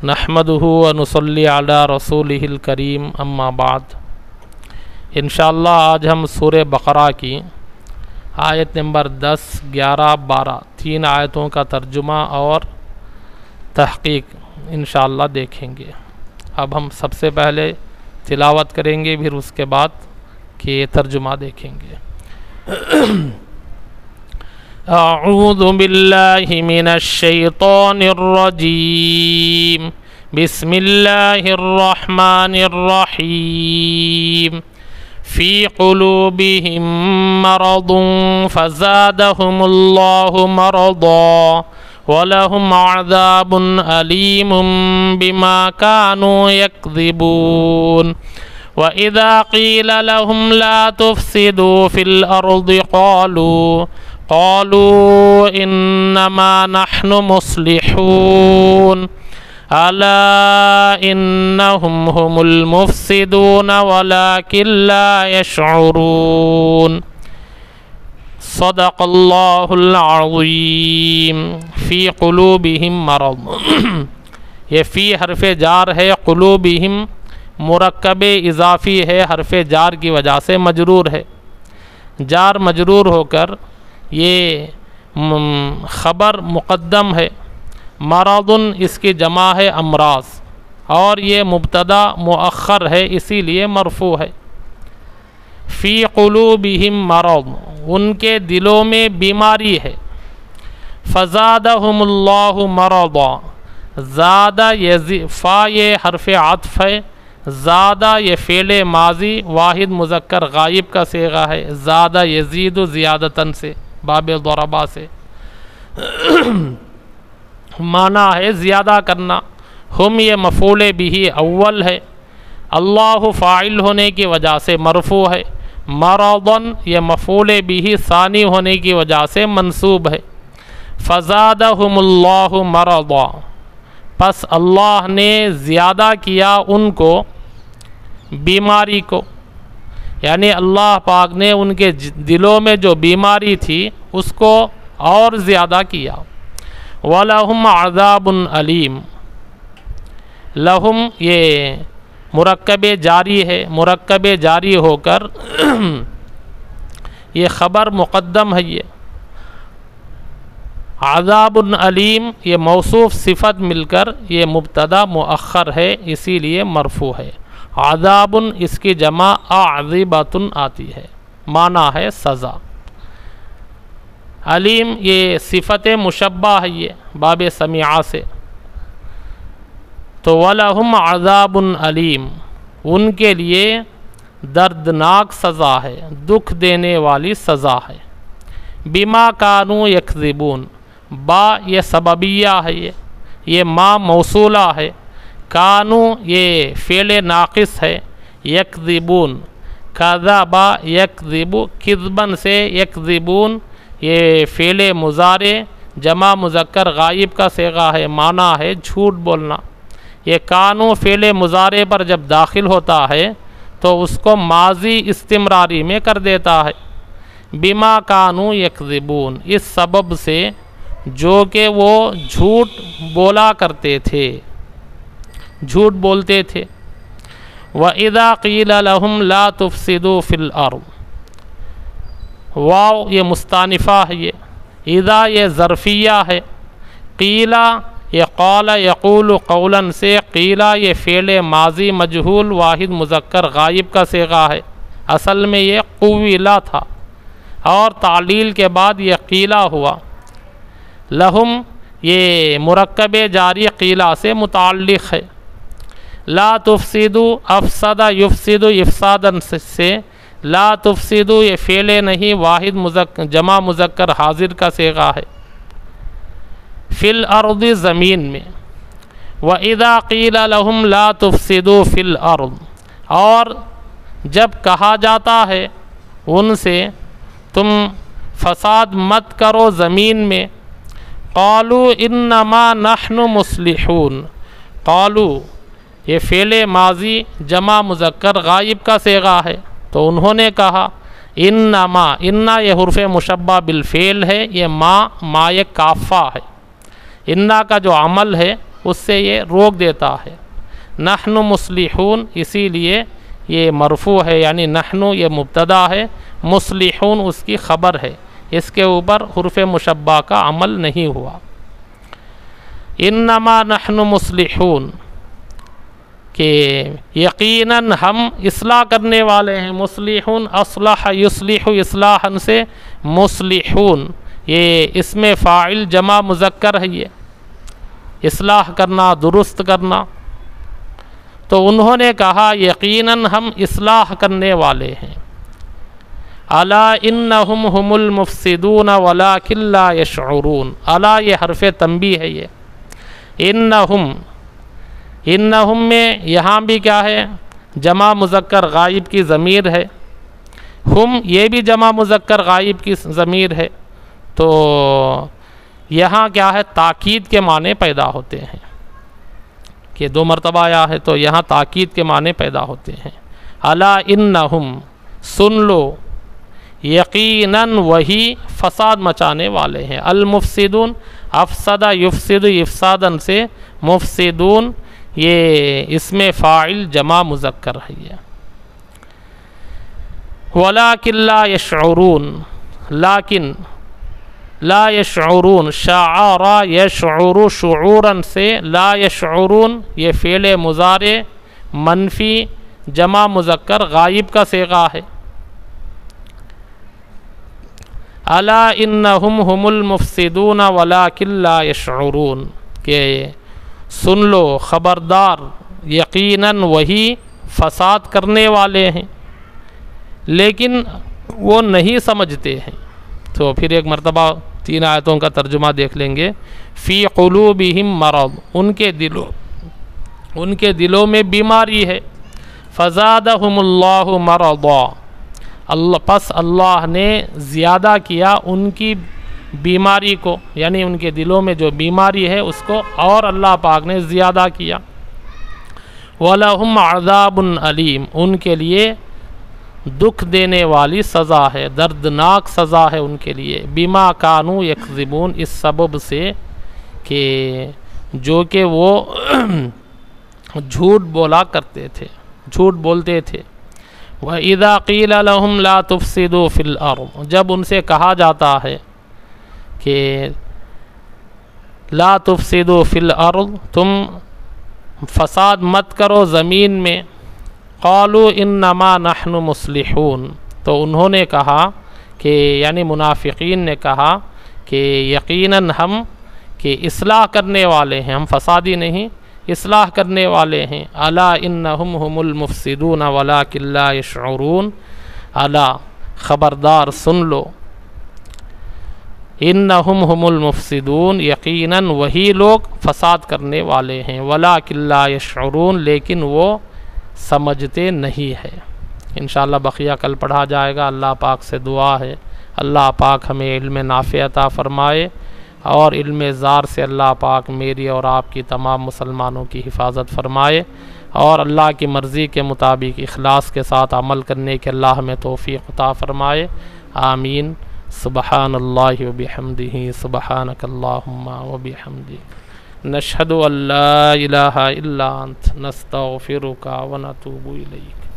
نحمدہ ونصلی علی رسولہ الکریم اما بعد۔ انشاءاللہ آج ہم سورہ بقرہ کی آیت نمبر 10، 11، 12 تین آیتوں کا ترجمہ اور تحقیق انشاءاللہ دیکھیں گے۔ اب ہم سب سے پہلے تلاوت کریں گے، پھر اس کے بعد کہ ترجمہ دیکھیں گے۔ اعوذ باللہ من الشیطان الرجیم، بسم اللہ الرحمن الرحیم۔ فی قلوبہم مرض فزادہم اللہ مرضا وَلَهُمْ عَذَابٌ أَلِيمٌ بِمَا كَانُوا يَكْذِبُونَ وَإِذَا قِيلَ لَهُمْ لَا تُفْسِدُوا فِي الْأَرْضِ قَالُوا إِنَّمَا نَحْنُ مُصْلِحُونَ أَلَا إِنَّهُمْ هُمُ الْمُفْسِدُونَ وَلَكِنْ لَا يَشْعُرُونَ۔ صدق اللہ العظیم۔ فی قلوبہم مرض، یہ فی حرف جار ہے، قلوبہم مرکب اضافی ہے، حرف جار کی وجہ سے مجرور ہے۔ جار مجرور ہو کر یہ خبر مقدم ہے۔ مرض اس کی جمع ہے امراض، اور یہ مبتدا مؤخر ہے، اسی لیے مرفوع ہے۔ فی قلوبہم مرض، ان کے دلوں میں بیماری ہے۔ فزادہم اللہ مرضا، زادہ فا یہ حرف عطف ہے، زادہ یہ فعل ماضی واحد مذکر غائب کا صیغہ ہے، زادہ یزید زیادتاً سے، باب ضربہ سے معنی ہے زیادہ کرنا۔ ہم یہ مفعول بھی اول ہے، اللہ فاعل ہونے کی وجہ سے مرفوع ہے۔ مرضاً یہ مفعول بھی ثانی ہونے کی وجہ سے منصوب ہے۔ فزادہم اللہ مرضا، پس اللہ نے زیادہ کیا ان کو بیماری کو، یعنی اللہ پاک نے ان کے دلوں میں جو بیماری تھی اس کو اور زیادہ کیا۔ وَلَهُمْ عَذَابٌ أَلِيمٌ، لہم یہ مرکب جاری ہے، مرکب جاری ہو کر یہ خبر مقدم ہے۔ یہ عذاب علیم یہ موصوف صفت مل کر یہ مبتدا مؤخر ہے، اسی لیے مرفوع ہے۔ عذاب اس کی جمع اعذبۃ آتی ہے، معنی ہے سزا۔ علیم یہ صفت مشبہ ہے، یہ باب سمیعہ سے۔ تو وَلَهُمْ عَذَابٌ علیم، ان کے لیے دردناک سزا ہے، دکھ دینے والی سزا ہے۔ بما کانوا یکذبون، با یہ سببیہ ہے، یہ ما موصولہ ہے، کانو یہ فعل ناقص ہے، یکذبون کذب یکذب کذبن سے، یکذبون یہ فعل مضارع جمع مذکر غائب کا صیغہ ہے، معنی ہے جھوٹ بولنا۔ یہ کانو فعل مضارع پر جب داخل ہوتا ہے تو اس کو ماضی استمراری میں کر دیتا ہے۔ بما کانوا یکذبون، اس سبب سے جو کہ وہ جھوٹ بولا کرتے تھے، جھوٹ بولتے تھے۔ وَإِذَا قِيلَ لَهُمْ لَا تُفْسِدُوا فِي الْأَرْضِ، واو یہ مستانفہ ہے، یہ اذا یہ ظرفیہ ہے، قیلا یہ قال یقول قولاً سے، قیلا یہ فعل ماضی مجہول واحد مذکر غائب کا صیغہ ہے، اصل میں یہ قویلا تھا، اور تعلیل کے بعد یہ قیلا ہوا۔ لہم یہ مرکب جاری قیلا سے متعلق ہے۔ لا تفسدوا افسد یفسد افسادن سے، لا تفسدوا یہ فعل نہیں واحد جمع مذکر حاضر کا صیغہ ہے۔ فی الارض زمین میں، وَإِذَا قِيلَ لَهُمْ لَا تُفْسِدُوا فِي الْأَرْضِ، اور جب کہا جاتا ہے ان سے تم فساد مت کرو زمین میں، قَالُوا إِنَّمَا نَحْنُ مُصْلِحُونَ، قَالُوا یہ فعل ماضی جمع مذکر غائب کا صیغہ ہے، تو انہوں نے کہا انما، انا یہ حرف مشبہ بالفعل ہے، یہ ما یہ کافہ ہے، انا کا جو عمل ہے اس سے یہ روک دیتا ہے۔ نحن مصلحون، اسی لیے یہ مرفوع ہے، یعنی نحن یہ مبتدا ہے، مصلحون اس کی خبر ہے، اس کے اوپر حرف مشبہ کا عمل نہیں ہوا۔ انما نحن مصلحون، کہ یقیناً ہم اصلاح کرنے والے ہیں۔ مصلحون اصلح یصلح اصلاحا سے مصلحون، یہ اسم فاعل جمع مذکر ہے، یہ اصلاح کرنا، درست کرنا۔ تو انہوں نے کہا یقیناً ہم اصلاح کرنے والے ہیں۔ الا انہم هم المفسدون ولکن لا یشعرون، الا یہ حرف تنبیہ ہے، یہ انہم میں یہاں بھی کیا ہے؟ جمع مذکر غائب کی ضمیر ہے، ہم یہ بھی جمع مذکر غائب کی ضمیر ہے، تو یہاں کیا ہے؟ تاکید کے معنی پیدا ہوتے ہیں، کہ دو مرتبہ آیا ہے تو یہاں تاکید کے معنی پیدا ہوتے ہیں۔ الا انہم، سن لو، یقیناً وہی فساد مچانے والے ہیں۔ المفسدون افسد یفسد افسادن سے مفسدون، یہ اسم فاعل جمع مذکر ہے۔ وَلَٰكِن لَا يَشْعُرُونَ، لیکن لا یشعرون، شعر یشعر شعوراً سے لا یشعرون، یہ فعل مضارع منفی جمع مذکر غائب کا صیغہ ہے۔ الا انہم هم المفسدون ولکن لا یشعرون، کہ سن لو، خبردار، یقیناً وہی فساد کرنے والے ہیں لیکن وہ نہیں سمجھتے ہیں۔ تو پھر ایک مرتبہ 3 آیتوں کا ترجمہ دیکھ لیں گے۔ فی قلوبہم مرض، ان کے دلوں میں بیماری ہے۔ فزادہم اللہ مرضا، پس اللہ نے زیادہ کیا ان کی بیماری کو، یعنی ان کے دلوں میں جو بیماری ہے اس کو اور اللہ پاک نے زیادہ کیا۔ وَلَهُمْ عَذَابٌ علیم، ان کے لیے دکھ دینے والی سزا ہے، دردناک سزا ہے ان کے لیے۔ بما کانوا یکذبون، اس سبب سے کہ جو کہ وہ جھوٹ بولا کرتے تھے، جھوٹ بولتے تھے۔ وَإِذَا قِيلَ لَهُمْ لَا تُفْسِدُوا فِي الْأَرْضِ، جب ان سے کہا جاتا ہے کہ لا تفسدوا فی الارض، تم فساد مت کرو زمین میں۔ قالوا انما نحن مصلحون، تو انہوں نے کہا کہ، یعنی منافقین نے کہا کہ یقیناً ہم کہ اصلاح کرنے والے ہیں، ہم فسادی نہیں، اصلاح کرنے والے ہیں۔ الا انہم هم المفسدون ولکن لا یشعرون، الا خبردار، سن لو، انہم هم المفسدون، یقیناً وہی لوگ فساد کرنے والے ہیں، ولکن لا یشعرون، لیکن وہ سمجھتے نہیں ہے۔ انشاءاللہ بقیہ کل پڑھا جائے گا۔ اللہ پاک سے دعا ہے اللہ پاک ہمیں علم نافع عطا فرمائے، اور علم زار سے اللہ پاک میری اور آپ کی تمام مسلمانوں کی حفاظت فرمائے، اور اللہ کی مرضی کے مطابق اخلاص کے ساتھ عمل کرنے کے اللہ ہمیں توفیق عطا فرمائے۔ آمین۔ سبحان اللہ وبحمدہ، سبحانک اللہم وبحمدک، نشہد ان لا الہ الا انت، نستغفرک ونتوب الیک۔